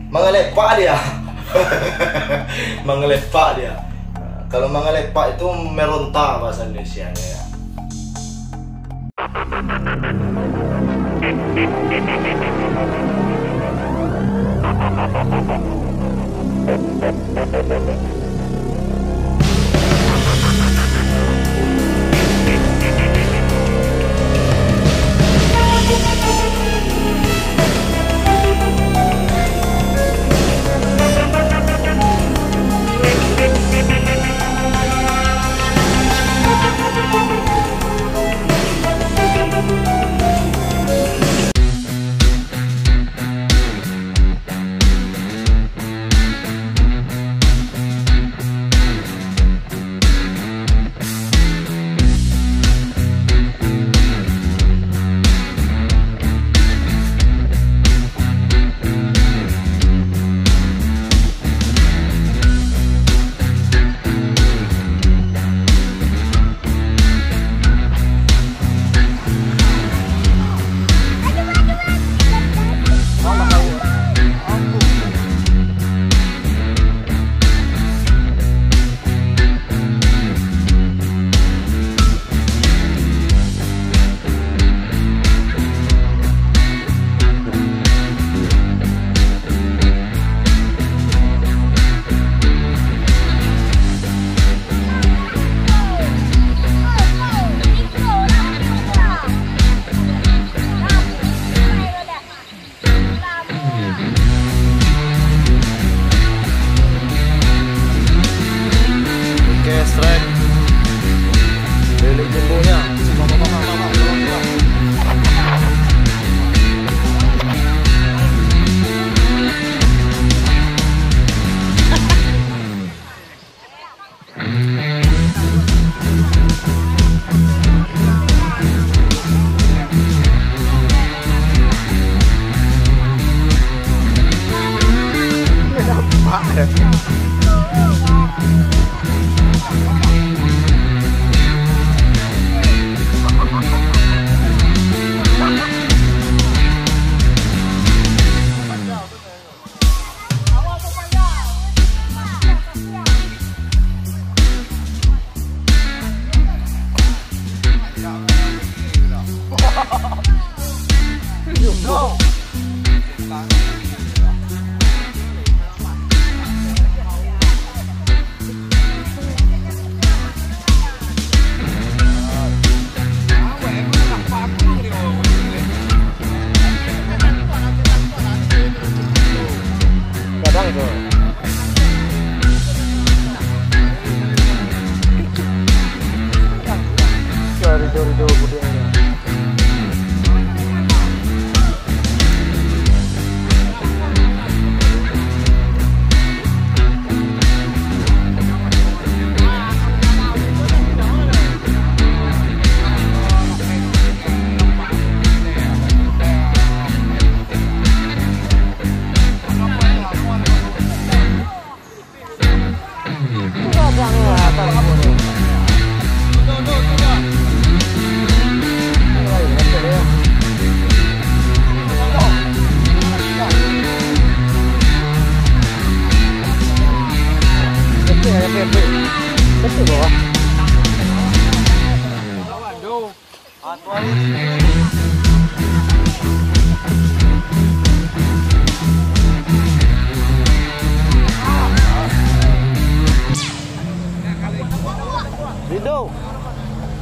Mengelepak dia. Mengelepak dia. Kalau mengelepak itu meronta bahasa Indonesia ya.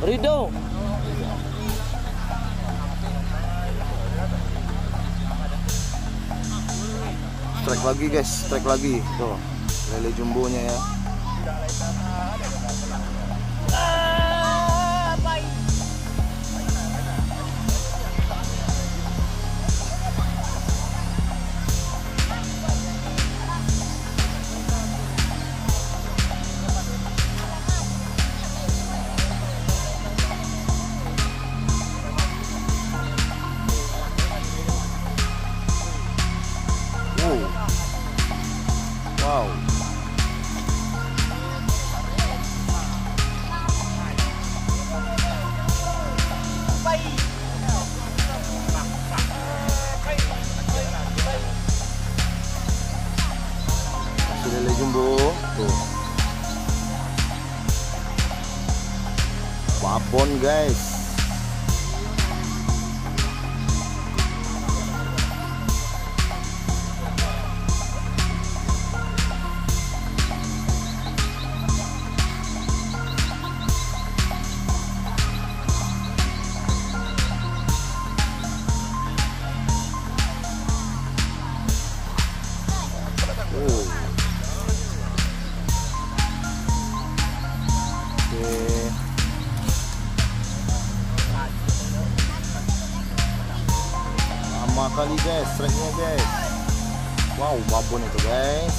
Rido. Trek lagi guys, trek lagi. Tuh, lele jumbonya ya. Wow. tuh. Babon guys. Lama kali guys, strike-nya guys. Wow, babon itu guys.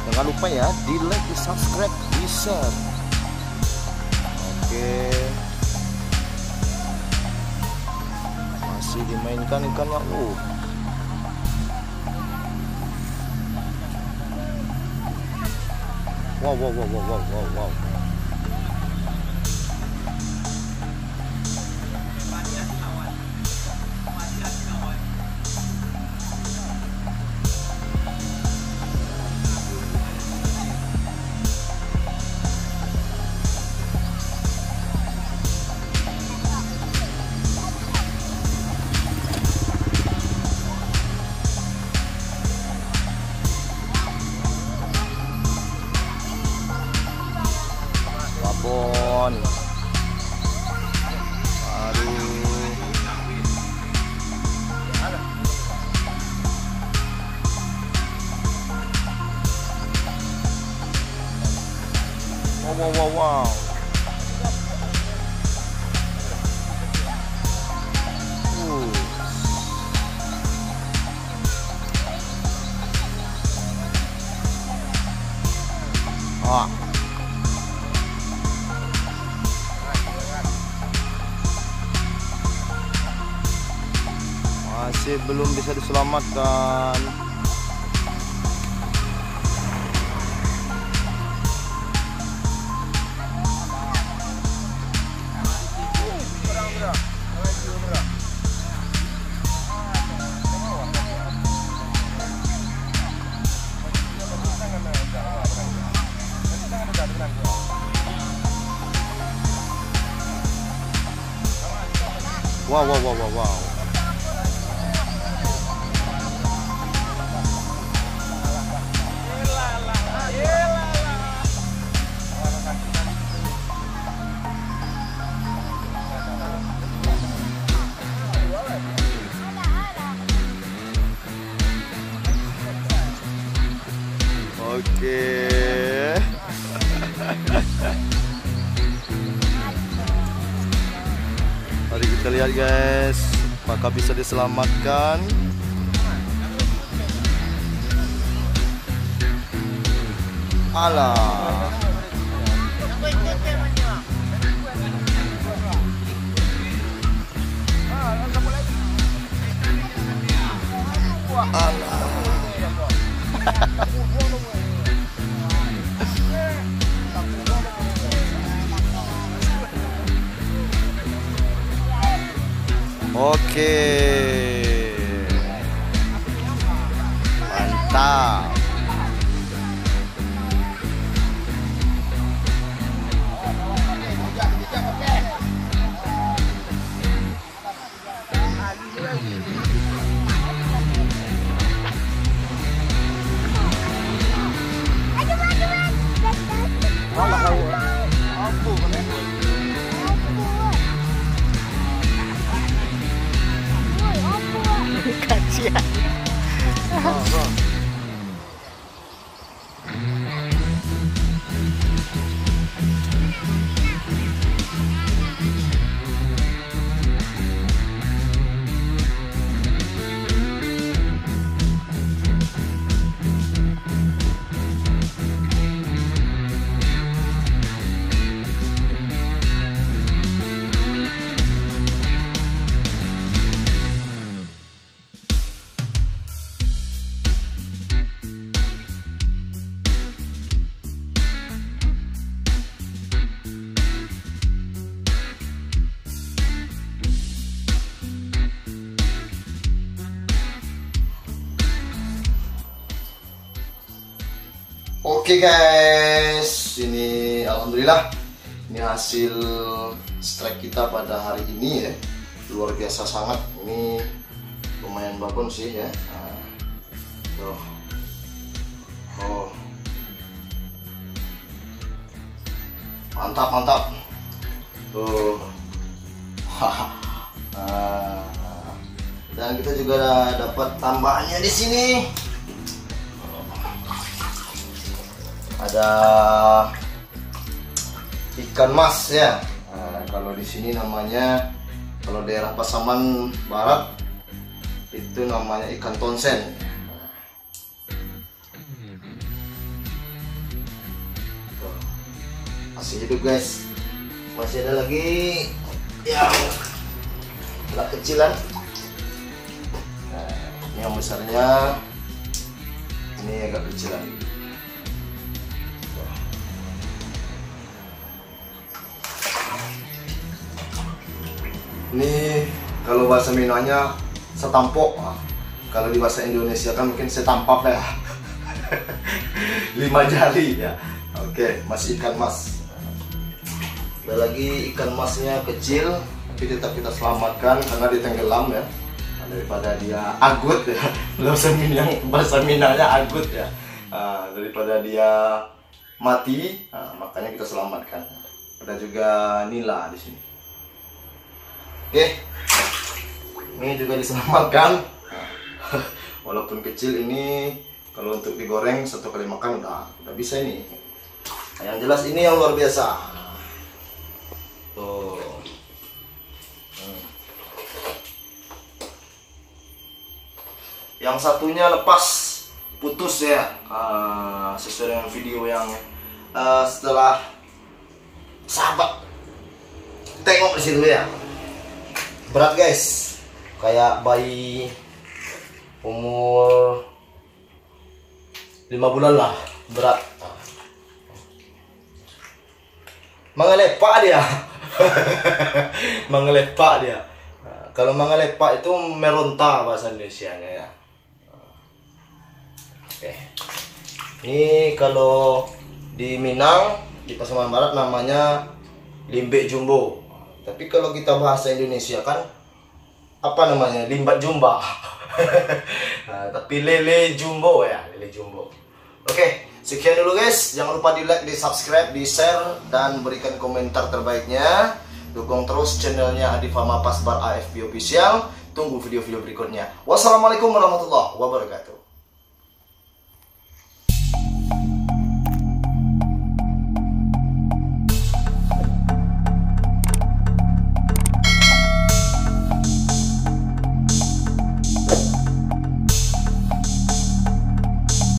Jangan lupa ya, di like, di subscribe, di share. Oke. Masih dimainkan ikannya. Wow. Babon. Aduh. Wow. Masih belum bisa diselamatkan. Wow. Oke. Mari kita lihat guys, apakah bisa diselamatkan. Alah. Oke. Mantap. Oke guys, ini alhamdulillah ini hasil strike kita pada hari ini ya. Luar biasa sangat. Ini lumayan bagus sih ya. Nah, tuh. Oh. Mantap, mantap. Tuh. Nah, dan kita juga dapat tambahannya di sini. Ada ikan mas ya. Nah, kalau di sini namanya, kalau daerah Pasaman Barat itu namanya ikan tonsen. Masih hidup guys. Masih ada lagi yang agak kecilan. Nah, ini yang besarnya, ini agak kecilan. Ini kalau bahasa Minangnya setampok. Kalau di bahasa Indonesia kan mungkin setampak ya. 5 jari ya. Oke, masih ikan mas. Ada lagi ikan masnya kecil, tapi tetap kita selamatkan karena dia tenggelam ya. Daripada dia agut ya. Bahasa Minangnya agut ya. Daripada dia mati, makanya kita selamatkan. Ada juga nila di sini. Oke, ini juga diselamatkan. Walaupun kecil ini, kalau untuk digoreng 1 kali makan udah bisa ini. Nah, yang jelas ini yang luar biasa. Tuh. Yang satunya lepas, putus ya. Sesuai dengan video yang setelah sahabat tengok di situ ya. Berat guys, kayak bayi umur 5 bulan lah, berat. Mangalepak dia. Mangalepak dia. Kalau mangalepak itu meronta bahasa Indonesianya ya. Oke. Ini kalau di Minang, di Pasaman Barat namanya limbe jumbo. Tapi kalau kita bahasa Indonesia kan apa namanya, limbat jumba. Nah, tapi lele jumbo ya, lele jumbo. Oke, sekian dulu guys. Jangan lupa di like, di subscribe, di share, dan berikan komentar terbaiknya. Dukung terus channelnya Adifama Pasbar AFB Official. Tunggu video-video berikutnya. Wassalamualaikum warahmatullahi wabarakatuh.